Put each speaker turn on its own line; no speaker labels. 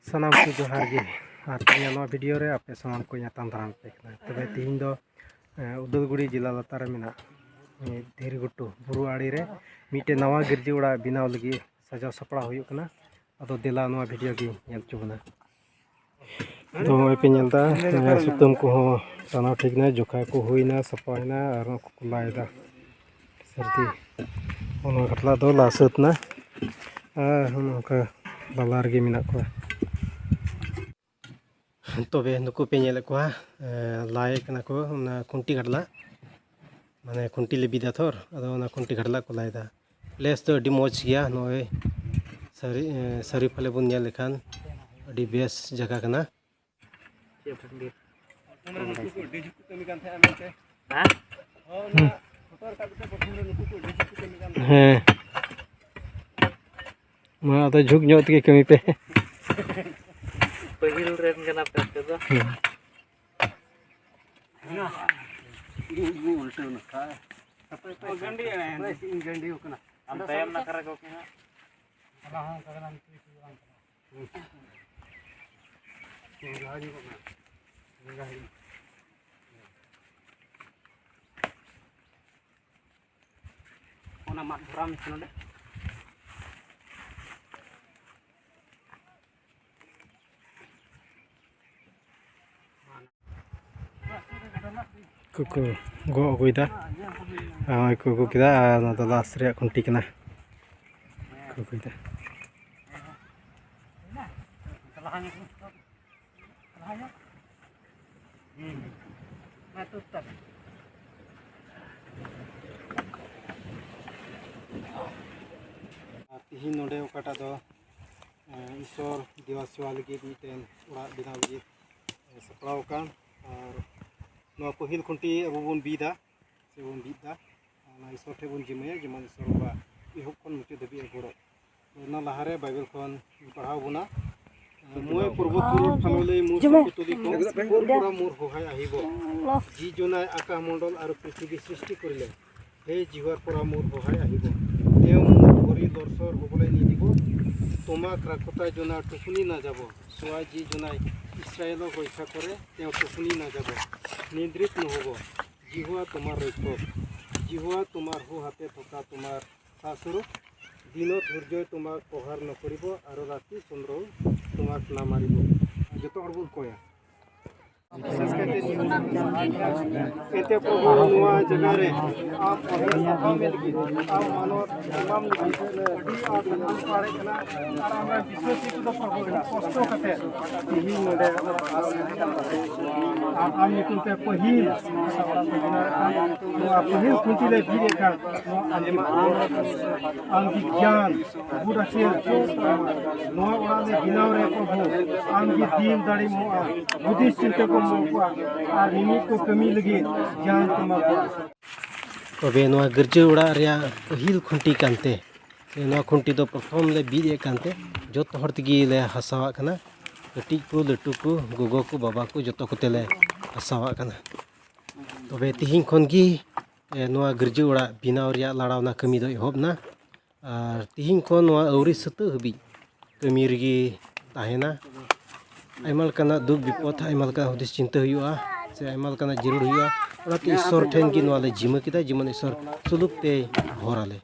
सानाम को जोहार गे और वीडियो रे आपे सामान को याताम दाराम पे तबे तीन दो उदलगुड़ी जिला लतार में धीरगुटू बुरु आड़ी रे मीटे नवा गिरजी उड़ा बनाव लगी सजाव सपड़ा हुई कना अदो दिला नवा वीडियो की नेल चुबना तो पे नेलता सुतम को सानाव ठीक ना जोखा को हुईना सपाइना और को लायदा सर्दी ओना खतला दो लासतना का बालार गे मिना को तबे नुकु पे नेले को लाय कना को खुंटी घटला माने खुंटी ले बिदा थोर अदो ना खुंटी घटला को लायदा प्लेस तो अडी मौज गया नय सरी फले बुन नेल लेखान अडी बेस जगह कना हाँ मा तो झुक ᱧᱚᱜ के कमी पे
पहिल रेन कना पे तो उल्टे न का गंडी है गंडी होकना हम तयम ना करे को के अला हां करना गाड़ी को गाड़ी ओना मा धराम छनले
कुकु गो अगुइदा कुकु किदा ना तो लास्ट रे खुंटी कना कुकुइदा तिहिन नोडे ओकाटा दो ईश्वर दिवासिवा लगी मिटेन उड़ा बिना लगी सपड़ाव कान और नवा पहिल खुंटी अब बन बीदा से बन बीदा ईश्वर ठे बन जिमाया जेमन ईश्वर बा इहब खन मुचाद धाबी गड़ो ना लहारे बाइबल खन पढ़ाव बना मोय पर्वतपुर फालोले मुर सपुतली को पूरा मोर होहाय आहिबो जी जोनाय आकाश मंडल और पृथ्वी सृष्टि करिले हे जीवार पूरा मोर होहाय आहिबो देव मोर भरी दर्शर होबले निदिबो तोमा क्राकता जोना टुकुनी ना जाबो सोआ जी जोनाय इस्राएल रक्षा करे तेव टुकुनी ना जाबो निद्रित নহব जिहुआ तुम्हार रक्षक जिहुआ तुम्हार हो हाथे थका तुम्हार सासुर दिन धैर्य तुम्हार प्रहार नकरिब और राति चंद्र तुम्हार ना मारिब जत हर बन कया विशेष करते प्रभु नुआ जगह रे आप हम लगी आप मानव तमाम लगी अडी आप हम पारे कना और हमरा विश्वासी को प्रभु ना कष्ट कते ही नडे आम लेकिन पे पहिल पहिल खुंटी ले भी देखा आम ज्ञान बुरा से नो उड़ा ले बिनाव रे प्रभु आम की दीन दाड़ी मो बुद्धिस्ट चिंता को मो को और निमित को कमी लगी ज्ञान तुमको तबे नो गिरजे उड़ा रे पहिल खुंटी कानते नो खुंटी दो प्रथम ले भी दे कानते जत हर तगी ले हसावा कना कटी को लटू को गोगो को बाबा को जत कोते ले हसावा कना तबे तिहिं खन गी नोआ गिरजे उड़ा बिनाव रिया लड़ावना कमी दो एहबना और तिहिं खन नोआ औरी सतु हबी कमी रगी ताहेना आयमा लकाना दुख विपद आयमा लका हुदिस चिंता हुआ से आयमा लकाना जरूर हुआ और ईश्वर ठेन गी नोआ ले जिमा किदा जिमन ईश्वर सुलुक ते भराले।